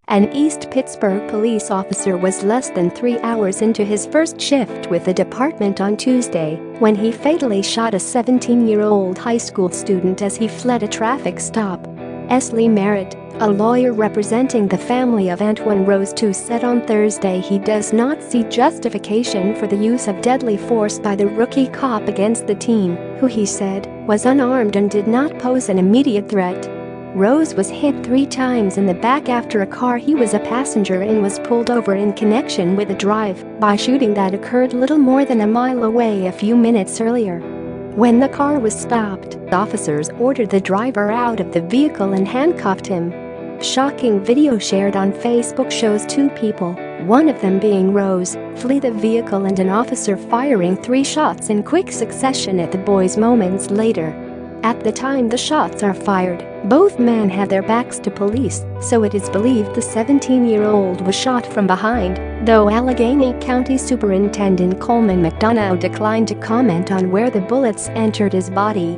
An East Pittsburgh police officer was less than 3 hours into his first shift with the department on Tuesday when he fatally shot a 17-year-old high school student as he fled a traffic stop. Lee Merritt, a lawyer representing the family of Antwon Rose II, said on Thursday he does not see justification for the use of deadly force by the rookie cop against the teen, who he said was unarmed and did not pose an immediate threat. Rose was hit 3 times in the back after a car he was a passenger in was pulled over in connection with a drive-by shooting that occurred little more than a mile away a few minutes earlier. When the car was stopped, officers ordered the driver out of the vehicle and handcuffed him. Shocking video shared on Facebook shows 2 people, one of them being Rose, flee the vehicle and an officer firing 3 shots in quick succession at the boys moments later. At the time the shots are fired, both men had their backs to police, so it is believed the 17-year-old was shot from behind, though Allegheny County Superintendent Coleman McDonough declined to comment on where the bullets entered his body.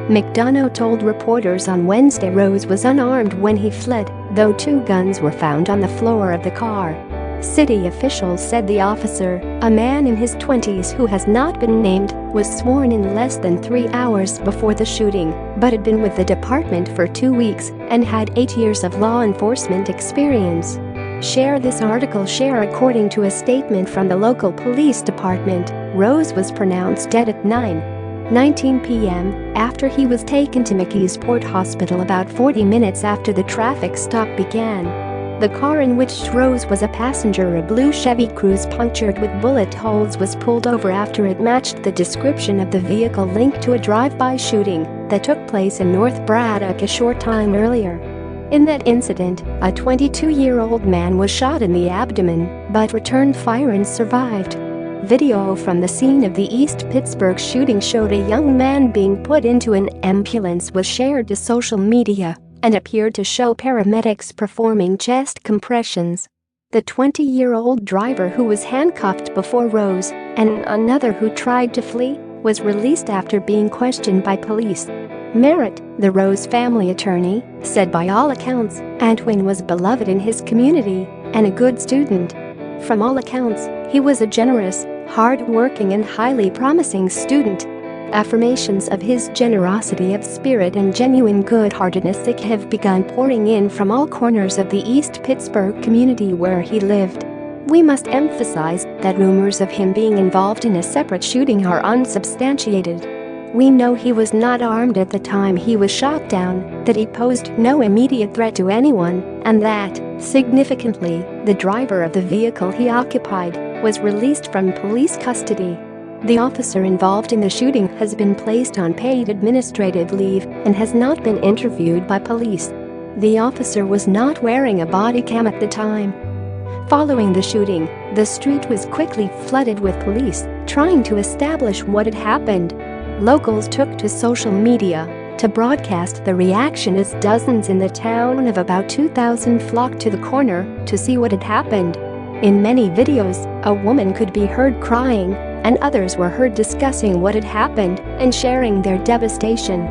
McDonough told reporters on Wednesday Rose was unarmed when he fled, though 2 guns were found on the floor of the car. City officials said the officer, a man in his 20s who has not been named, was sworn in less than 3 hours before the shooting, but had been with the department for 2 weeks and had 8 years of law enforcement experience. Share this article. Share. According to a statement from the local police department, Rose was pronounced dead at 9:19 p.m. after he was taken to McKeesport Hospital about 40 minutes after the traffic stop began. The car in which Rose was a passenger, a blue Chevy Cruze punctured with bullet holes, was pulled over after it matched the description of the vehicle linked to a drive-by shooting that took place in North Braddock a short time earlier. In that incident, a 22-year-old man was shot in the abdomen but returned fire and survived. Video from the scene of the East Pittsburgh shooting showed a young man being put into an ambulance was shared to social media and appeared to show paramedics performing chest compressions. The 20-year-old driver, who was handcuffed before Rose and another who tried to flee, was released after being questioned by police. Merritt, the Rose family attorney, said by all accounts, Antwon was beloved in his community and a good student. From all accounts, he was a generous, hard-working and highly promising student. Affirmations of his generosity of spirit and genuine good-heartedness have begun pouring in from all corners of the East Pittsburgh community where he lived. We must emphasize that rumors of him being involved in a separate shooting are unsubstantiated. We know he was not armed at the time he was shot down, that he posed no immediate threat to anyone, and that, significantly, the driver of the vehicle he occupied was released from police custody. The officer involved in the shooting has been placed on paid administrative leave and has not been interviewed by police. The officer was not wearing a body cam at the time. Following the shooting, the street was quickly flooded with police trying to establish what had happened. Locals took to social media to broadcast the reaction as dozens in the town of about 2,000 flocked to the corner to see what had happened. In many videos, a woman could be heard crying, and others were heard discussing what had happened and sharing their devastation.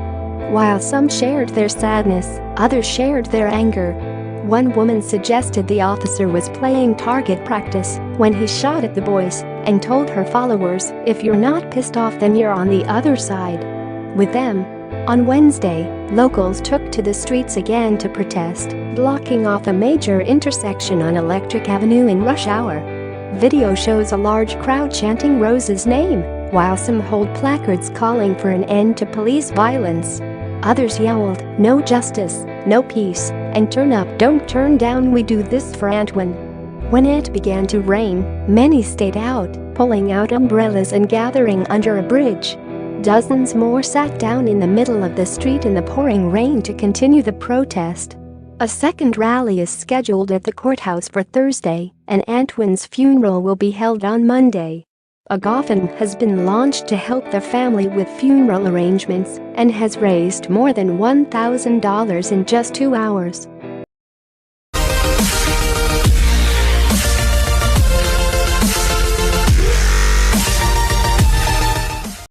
While some shared their sadness, others shared their anger. One woman suggested the officer was playing target practice when he shot at the boys and told her followers, "If you're not pissed off, then you're on the other side with them." On Wednesday, locals took to the streets again to protest, blocking off a major intersection on Electric Avenue in rush hour. Video shows a large crowd chanting Rose's name, while some hold placards calling for an end to police violence. Others yelled, "No justice, no peace, and turn up, don't turn down, we do this for Antwon." When it began to rain, many stayed out, pulling out umbrellas and gathering under a bridge. Dozens more sat down in the middle of the street in the pouring rain to continue the protest. A second rally is scheduled at the courthouse for Thursday, and Antwon's funeral will be held on Monday. A GoFundMe has been launched to help the family with funeral arrangements and has raised more than $1,000 in just 2 hours.